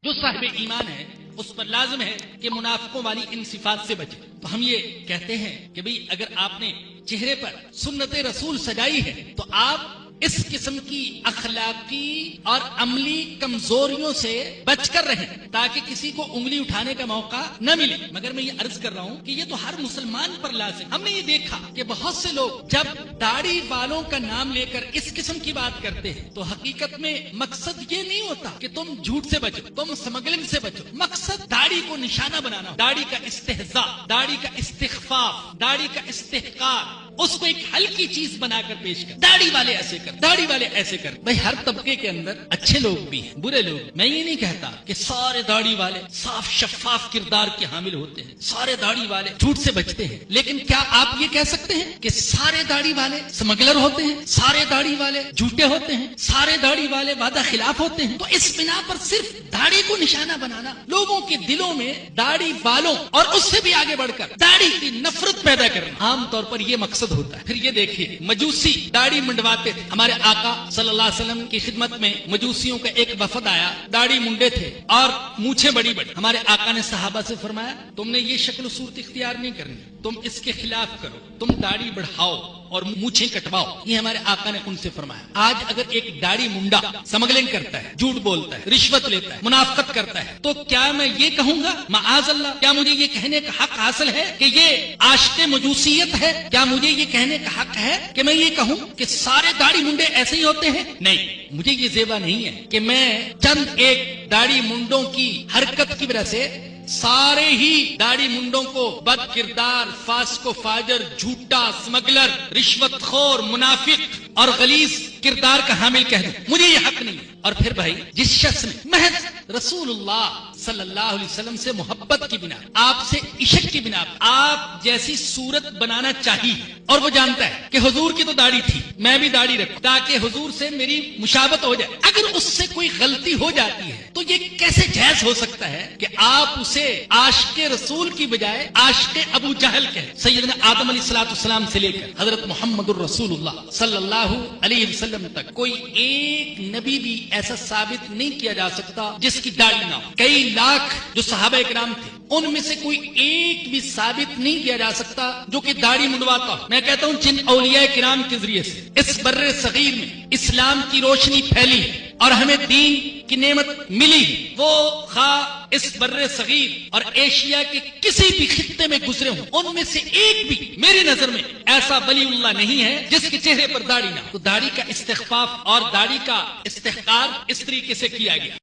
جو صاحب ایمان ہے اس پر لازم ہے کہ منافقوں والی ان صفات سے بچے۔ تو ہم یہ کہتے ہیں کہ بھئی اگر آپ نے چہرے پر سنت رسول سجائی ہے تو آپ اس قسم کی اخلاقی اور عملی کمزوریوں سے بچ کر رہیں تاکہ کسی کو انگلی اٹھانے کا موقع نہ ملے۔ مگر میں یہ عرض کر رہا ہوں کہ یہ تو ہر مسلمان پر لازم۔ ہم نے یہ دیکھا کہ بہت سے لوگ جب داڑھی والوں کا نام لے کر اس قسم کی بات کرتے ہیں تو حقیقت میں مقصد یہ نہیں ہوتا کہ تم جھوٹ سے بچو، تم اسمگلنگ سے بچو۔ مقصد داڑھی کو نشانہ بنانا، داڑھی کا استہزاء، داڑھی کا استخفاف، داڑھی کا استحقار، اس کو ایک ہلکی چیز بنا کر پیش کر، داڑھی والے ایسے کر، داڑھی والے ایسے کر۔ بھائی ہر طبقے کے اندر اچھے لوگ بھی ہیں، برے لوگ۔ میں یہ نہیں کہتا کہ سارے داڑھی والے صاف شفاف کردار کے حامل ہوتے ہیں، سارے داڑھی والے جھوٹ سے بچتے ہیں، لیکن کیا آپ یہ کہہ سکتے ہیں کہ سارے داڑھی والے اسمگلر ہوتے ہیں، سارے داڑھی والے جھوٹے ہوتے ہیں، سارے داڑھی والے وعدہ خلاف ہوتے ہیں؟ تو اس بنا پر صرف داڑھی کو نشانہ بنانا، لوگوں کے دلوں میں داڑھی والوں اور اس سے بھی آگے بڑھ کر داڑھی کی نفرت پیدا کرنا، عام طور پر یہ مقصد ہوتا ہے۔ پھر یہ دیکھیے مجوسی داڑھی منڈواتے تھے۔ ہمارے آقا صلی اللہ علیہ وسلم کی خدمت میں مجوسیوں کا ایک وفد آیا، داڑھی منڈے تھے اور مونچھیں بڑی بڑی۔ ہمارے آقا نے صحابہ سے فرمایا تم نے یہ شکل و صورت اختیار نہیں کرنی، تم اس کے خلاف کرو، تم داڑھی بڑھاؤ اور مونچھیں کٹواؤ۔ یہ ہمارے آقا نے ان سے فرمایا۔ آج اگر ایک داڑھی منڈا اسمگلنگ کرتا ہے، جھوٹ بولتا ہے، رشوت لیتا ہے، منافقت کرتا ہے، تو کیا میں یہ کہوں گا معاذ اللہ، کیا مجھے یہ کہنے کا حق حاصل ہے کہ یہ عاشق مجوسیت ہے؟ کیا مجھے یہ کہنے کا حق ہے کہ میں یہ کہوں کہ سارے داڑھی منڈے ایسے ہی ہوتے ہیں؟ نہیں، مجھے یہ زیبا نہیں ہے کہ میں چند ایک داڑھی منڈوں کی حرکت کی وجہ سے سارے ہی داڑھی منڈوں کو بد کردار، فاسق و فاجر، جھوٹا، اسمگلر، رشوت خور، منافق اور غلیظ کردار کا حامل کہہ دوں۔ مجھے یہ حق نہیں ہے۔ اور پھر بھائی جس شخص نے محض رسول اللہ صلی اللہ علیہ وسلم سے محبت کی بنا، آپ سے عشق کی بنا، آپ جیسی صورت بنانا چاہیے، اور وہ جانتا ہے کہ حضور کی تو داڑھی تھی، میں بھی داڑھی رکھوں تاکہ حضور سے میری مشابہت ہو جائے، اگر اس سے کوئی غلطی ہو جاتی ہے تو یہ کیسے جائز ہو سکتا ہے کہ آپ اسے عاشق رسول کی بجائے عاشق ابو جہل کہیں؟ سیدنا آدم علیہ السلام سے لے کر حضرت محمد الرسول اللہ صلی اللہ علیہ وسلم تک کوئی ایک نبی بھی ایسا ثابت نہیں کیا جا سکتا جس کی داڑھی نہ ہو۔ کئی لاکھ جو صحابہ کرام تھے ان میں سے کوئی ایک بھی ثابت نہیں کیا جا سکتا جو کہ داڑھی منڈواتا ہو۔ میں کہتا ہوں جن اولیاء کرام کے ذریعے سے اس بر صغیر میں اسلام کی روشنی پھیلی ہے اور ہمیں دین کی نعمت ملی، وہ خواہ اس بر صغیر اور ایشیا کے کسی بھی خطے میں گزرے ہوں، ان میں سے ایک بھی میری نظر میں ایسا ولی اللہ نہیں ہے جس کے چہرے پر داڑھی نہ ہو۔ تو داڑھی کا استخفاف اور داڑھی کا استحقار اس طریقے سے کیا گیا۔